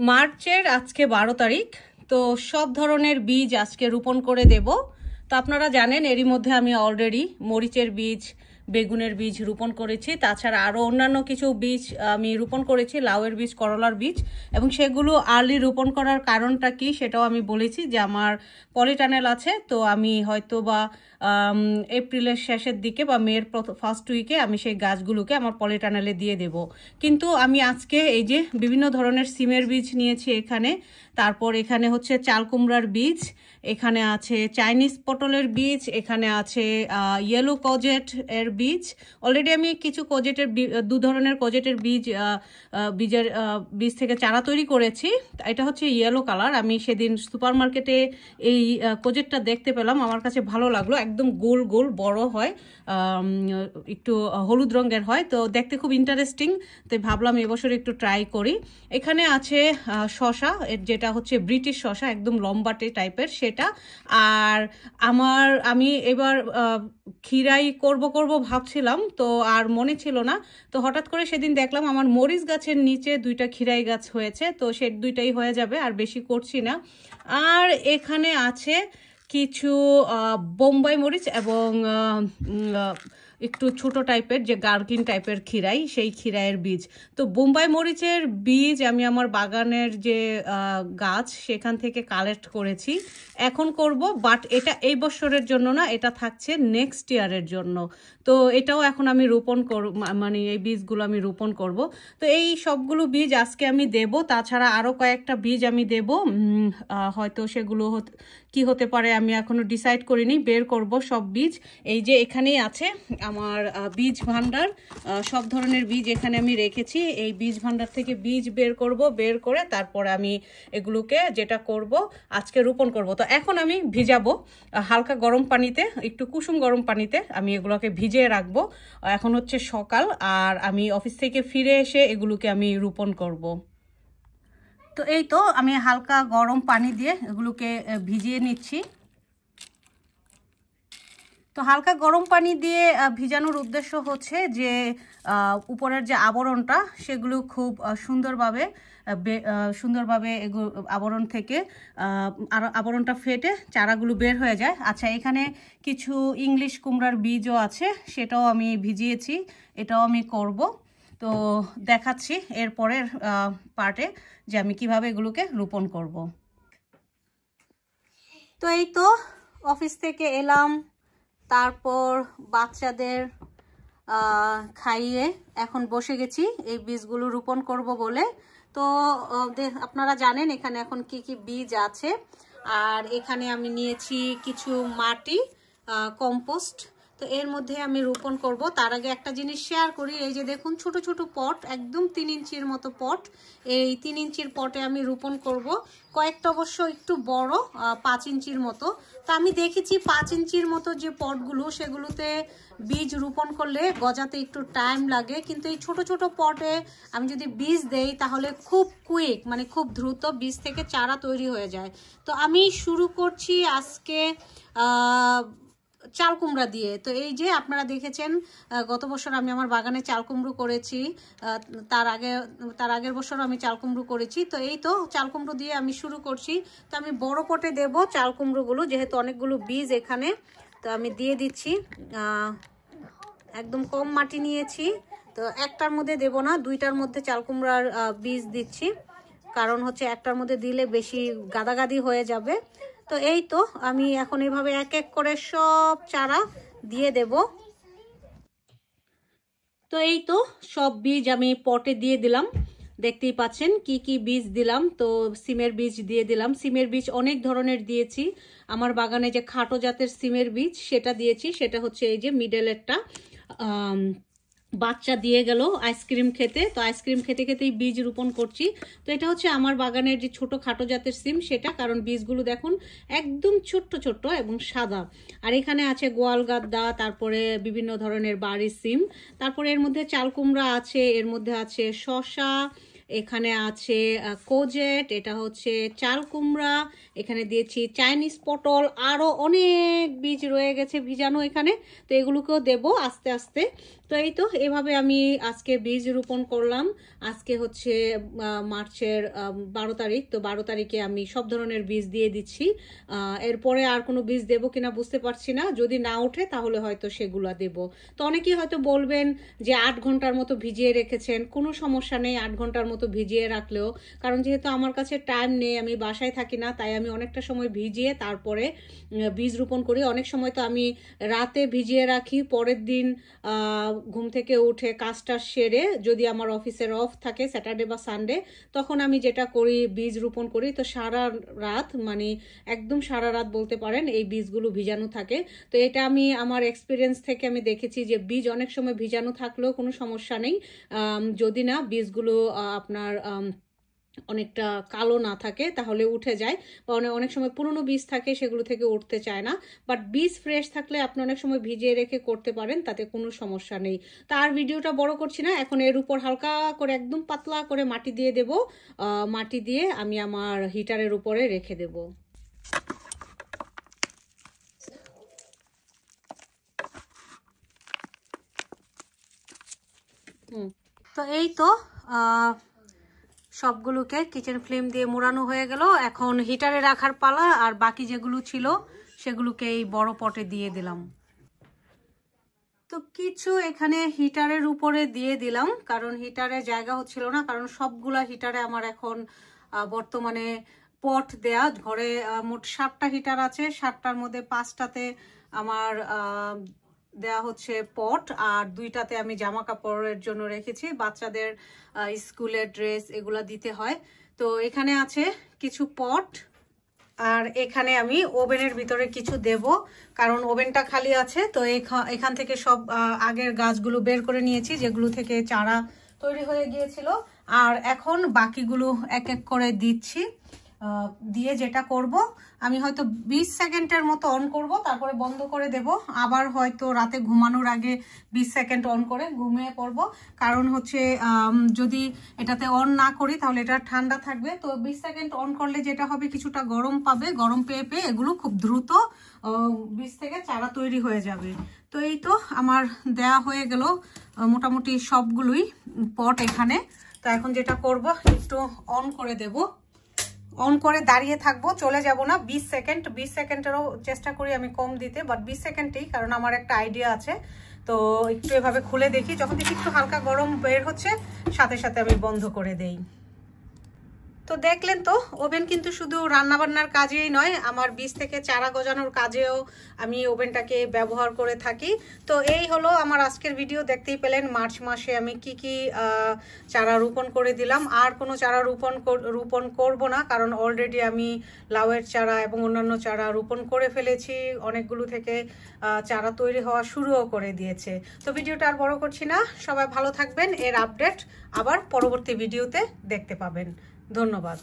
মার্চের আজকে 12 তারিখ। তো সব ধরনের বীজ আজকে রোপণ করে দেব। তো আপনারা জানেন এরই মধ্যে আমি অলরেডি মরিচের বীজ, বেগুনের বীজ রোপণ করেছি। তাছাড়া আরও অন্যান্য কিছু বীজ আমি রোপণ করেছি, লাউয়ের বীজ, করলার বীজ, এবং সেগুলো আর্লি রোপণ করার কারণটা কি সেটাও আমি বলেছি যে আমার পলিটানেল আছে। তো আমি হয়তো বা এপ্রিলের শেষের দিকে বা মের ফার্স্ট উইকে আমি সেই গাছগুলোকে আমার পলিটানেলে দিয়ে দেব। কিন্তু আমি আজকে এই যে বিভিন্ন ধরনের সিমের বীজ নিয়েছি এখানে, তারপর এখানে হচ্ছে চাল কুমড়ার বীজ, এখানে আছে চাইনিজ পটলের বীজ, এখানে আছে ইয়েলো কজেট এর বীজ। অলরেডি আমি কিছু কজেটের দু ধরনের কজেটের বীজ থেকে চারা তৈরি করেছি। এটা হচ্ছে ইয়েলো কালার। আমি সেদিন সুপার মার্কেটে এই কজেটটা দেখতে পেলাম, আমার কাছে ভালো লাগলো। একদম গোল গোল বড় হয়, একটু হলুদ রঙের হয়, তো দেখতে খুব ইন্টারেস্টিং। তো ভাবলাম এবছর একটু ট্রাই করি। এখানে আছে শসা, যেটা হচ্ছে ব্রিটিশ শসা, একদম লম্বাটে টাইপের সেটা। আর আমি এবার খিরাই করব ভাবছিলাম, তো আর মনে ছিল না। তো হঠাৎ করে সেদিন দেখলাম আমার মরিচ গাছের নিচে দুইটা খিরাই গাছ হয়েছে, তো সে দুইটাই হয়ে যাবে, আর বেশি করছি না। আর এখানে আছে কিছু বোম্বাই মরিচ এবং একটু ছোট টাইপের যে গার্কিন টাইপের খিরাই, সেই খিরাইয়ের বীজ। তো বোম্বাই মরিচের বীজ আমি আমার বাগানের যে গাছ সেখান থেকে কালেক্ট করেছি, এখন করব। বাট এটা এই বছরের জন্য না, এটা থাকছে নেক্সট ইয়ারের জন্য। তো এটাও এখন আমি রোপণ করব, মানে এই বীজগুলো আমি রোপণ করব। তো এই সবগুলো বীজ আজকে আমি দেব। তাছাড়া আরও কয়েকটা বীজ আমি দেব, হয়তো সেগুলো কি হতে পারে আমি এখনো ডিসাইড করিনি, বের করব সব বীজ। এই যে এখানেই আছে আমার বীজ ভান্ডার, সব ধরনের বীজ এখানে আমি রেখেছি। এই বীজ ভান্ডার থেকে বীজ বের করব, বের করে তারপরে আমি এগুলোকে যেটা করব আজকে রোপণ করব। তো এখন আমি ভিজাবো হালকা গরম পানিতে, একটু কুসুম গরম পানিতে আমি এগুলোকে ভিজিয়ে রাখবো। এখন হচ্ছে সকাল, আর আমি অফিস থেকে ফিরে এসে এগুলোকে আমি রোপণ করব। তো এই তো আমি হালকা গরম পানি দিয়ে এগুলোকে ভিজিয়ে নিচ্ছি। তো হালকা গরম পানি দিয়ে ভিজানোর উদ্দেশ্য হচ্ছে যে উপরের যে আবরণটা সেগুলো খুব সুন্দরভাবে আবরণ থেকে আবরণটা ফেটে চারাগুলো বের হয়ে যায়। আচ্ছা, এখানে কিছু ইংলিশ কুমড়ার বীজও আছে, সেটাও আমি ভিজিয়েছি, এটাও আমি করব। তো দেখাচ্ছি এরপরের পার্টে যে আমি কিভাবে এগুলোকে রোপণ করব। তো এই তো অফিস থেকে এলাম, তারপর বাচ্চাদের খাইয়ে এখন বসে গেছি এই বীজগুলো রোপণ করব বলে। তো আপনারা জানেন এখানে এখন কি কি বীজ আছে। আর এখানে আমি নিয়েছি কিছু মাটি, কম্পোস্ট। তো এর মধ্যে আমি রোপণ করব। তার আগে একটা জিনিস শেয়ার করি, এই যে দেখুন ছোট ছোট পট, একদম 3 ইঞ্চির মতো পট, এই 3 ইঞ্চির পটে আমি রোপণ করব। কয়েকটা অবশ্য একটু বড়, 5 ইঞ্চির মতো। তো আমি দেখেছি 5 ইঞ্চির মতো যে পটগুলো, সেগুলোতে বীজ রোপণ করলে গজাতে একটু টাইম লাগে, কিন্তু এই ছোট ছোট পটে আমি যদি বীজ দেই তাহলে খুব কুইক, মানে খুব দ্রুত বীজ থেকে চারা তৈরি হয়ে যায়। তো আমি শুরু করছি আজকে চাল কুমড়া দিয়ে। তো এই যে আপনারা দেখেছেন গত বছর আমি আমার বাগানে চাল কুমড়ো করেছি, তার আগের বছর আমি চাল কুমড়ো করেছি। তো এই তো চাল কুমড়ো দিয়ে আমি শুরু করছি। তো আমি বড় পটে দেব চাল কুমড়োগুলো, যেহেতু অনেকগুলো বীজ এখানে। তো আমি দিয়ে দিচ্ছি, একদম কম মাটি নিয়েছি। তো একটার মধ্যে দেব না, 2টার মধ্যে চাল কুমড়ার বীজ দিচ্ছি, কারণ হচ্ছে একটার মধ্যে দিলে বেশি গাদাগাদি হয়ে যাবে। তো এই তো আমি এখন এভাবে এক এক করে সব চারা দিয়ে দেব। তো এই তো সব বীজ আমি পটে দিয়ে দিলাম, দেখতেই পাচ্ছেন কি কি বীজ দিলাম। তো সিমের বীজ দিয়ে দিলাম, সিমের বীজ অনেক ধরনের দিয়েছি। আমার বাগানে যে খাটো জাতের সিমের বীজ সেটা দিয়েছি, সেটা হচ্ছে এই যে মিডলেরটা। বাচ্চা দিয়ে গেল আইসক্রিম খেতে, তো আইসক্রিম খেতে খেতেই বীজ রোপণ করছি। তো এটা হচ্ছে আমার বাগানের যে ছোট খাটো জাতের সিম সেটা, কারণ বীজগুলো দেখুন একদম ছোট্ট ছোট্ট এবং সাদা। আর এখানে আছে গোয়াল গাদ্দা, তারপরে বিভিন্ন ধরনের বাড়ির সিম, তারপরে এর মধ্যে চাল কুমড়া আছে, এর মধ্যে আছে শসা, এখানে আছে কোজেট, এটা হচ্ছে চাল কুমড়া, এখানে দিয়েছি চাইনিজ পটল, আরও অনেক বীজ রয়ে গেছে ভিজানো এখানে। তো এগুলোকেও দেব আস্তে আস্তে। তো এই তো এভাবে আমি আজকে বীজ রোপণ করলাম। আজকে হচ্ছে মার্চের 12 তারিখ। তো 12 তারিখে আমি সব ধরনের বীজ দিয়ে দিচ্ছি। এরপরে আর কোনো বীজ দেবো কিনা বুঝতে পারছি না, যদি না ওঠে তাহলে হয়তো সেগুলো দেব। তো অনেকেই হয়তো বলবেন যে 8 ঘন্টার মতো ভিজিয়ে রেখেছেন, কোনো সমস্যা নেই 8 ঘন্টার মতো ভিজিয়ে রাখলেও, কারণ যেহেতু আমার কাছে টাইম নেই, আমি বাসায় থাকি না, তাই আমি অনেকটা সময় ভিজিয়ে তারপরে বীজ রোপণ করি। অনেক সময় তো আমি রাতে ভিজিয়ে রাখি, পরের দিন ঘুম থেকে উঠে কাজটা সেরে, যদি আমার অফিসের অফ থাকে স্যাটারডে বা সানডে, তখন আমি যেটা করি বীজ রোপণ করি। তো সারা রাত, মানে একদম সারা রাত বলতে পারেন, এই বীজগুলো ভিজানো থাকে। তো এটা আমি আমার এক্সপিরিয়েন্স থেকে আমি দেখেছি যে বীজ অনেক সময় ভিজানো থাকলেও কোনো সমস্যা নেই, যদি না বীজগুলো আপনার অনেকটা কালো না থাকে তাহলে উঠে যায়, বা অনেক সময় পুরনো বীজ থাকে সেগুলো থেকে উঠতে চায় না। বাট বীজ ফ্রেশ থাকলে আপনি অনেক সময় ভিজিয়ে রেখে করতে পারেন, তাতে কোনো সমস্যা নেই। তার ভিডিওটা বড় করছি না, এখন এর উপর হালকা করে একদম পাতলা করে মাটি দিয়ে দেব। মাটি দিয়ে আমি আমার হিটারের উপরে রেখে দেব। তো এই তো সবগুলোকে কিচেন ফ্লেম দিয়ে মোড়ানো হয়ে গেল। এখন হিটারে রাখার পালা, আর বাকি যেগুলো ছিল সেগুলোকে এই বড় পটে দিয়ে দিলাম। তো কিছু এখানে হিটারের উপরে দিয়ে দিলাম, কারণ হিটারে জায়গা হচ্ছিল না, কারণ সবগুলা হিটারে আমার এখন বর্তমানে পট দেয়া। ঘরে মোট 7টা হিটার আছে, 7টার মধ্যে 5টাতে আমার দেয়া হচ্ছে পট, আর 2টাতে আমি জামা কাপড়ের জন্য রেখেছি, বাচ্চাদের স্কুলের ড্রেস এগুলা দিতে হয়। তো এখানে আছে কিছু পট, আর এখানে আমি ওভেনের ভিতরে কিছু দেব, কারণ ওভেনটা খালি আছে। তো এখান থেকে সব আগের গাছগুলো বের করে নিয়েছি, যেগুলো থেকে চারা তৈরি হয়ে গিয়েছিল, আর এখন বাকিগুলো এক এক করে দিচ্ছি। দিয়ে যেটা করব, আমি হয়তো 20 সেকেন্ডের মতো অন করব, তারপরে বন্ধ করে দেব। আবার হয়তো রাতে ঘুমানোর আগে 20 সেকেন্ড অন করে ঘুমিয়ে পড়ব, কারণ হচ্ছে যদি এটাতে অন না করি তাহলে এটা ঠান্ডা থাকবে। তো 20 সেকেন্ড অন করলে যেটা হবে, কিছুটা গরম পাবে, গরম পেয়ে পেয়ে এগুলো খুব দ্রুত বীজ থেকে চারা তৈরি হয়ে যাবে। তো এই তো আমার দেয়া হয়ে গেল মোটামুটি সবগুলোই পট এখানে। তো এখন যেটা করব, একটু অন করে দেব, অন করে দাঁড়িয়ে থাকবো, চলে যাব না। 20 সেকেন্ড, 20 সেকেন্ডেরও চেষ্টা করি আমি কম দিতে, বাট 20 সেকেন্ডেই, কারণ আমার একটা আইডিয়া আছে। তো একটু এভাবে খুলে দেখি, যখন দেখি একটু হালকা গরম বের হচ্ছে, সাথে সাথে আমি বন্ধ করে দেই। তো দেখলেন তো, ওভেন কিন্তু শুধু রান্নাবান্নার কাজেই নয়, আমার বীজ থেকে চারা গজানোর কাজেও আমি ওভেনটাকে ব্যবহার করে থাকি। তো এই হলো আমার আজকের ভিডিও। দেখতেই পেলেন মার্চ মাসে আমি কি কি চারা রোপণ করে দিলাম। আর কোনো চারা রোপণ করব না, কারণ অলরেডি আমি লাউয়ের চারা এবং অন্যান্য চারা রোপণ করে ফেলেছি, অনেকগুলো থেকে চারা তৈরি হওয়া শুরুও করে দিয়েছে। তো ভিডিওটা আর বড় করছি না, সবাই ভালো থাকবেন। এর আপডেট আবার পরবর্তী ভিডিওতে দেখতে পাবেন। ধন্যবাদ।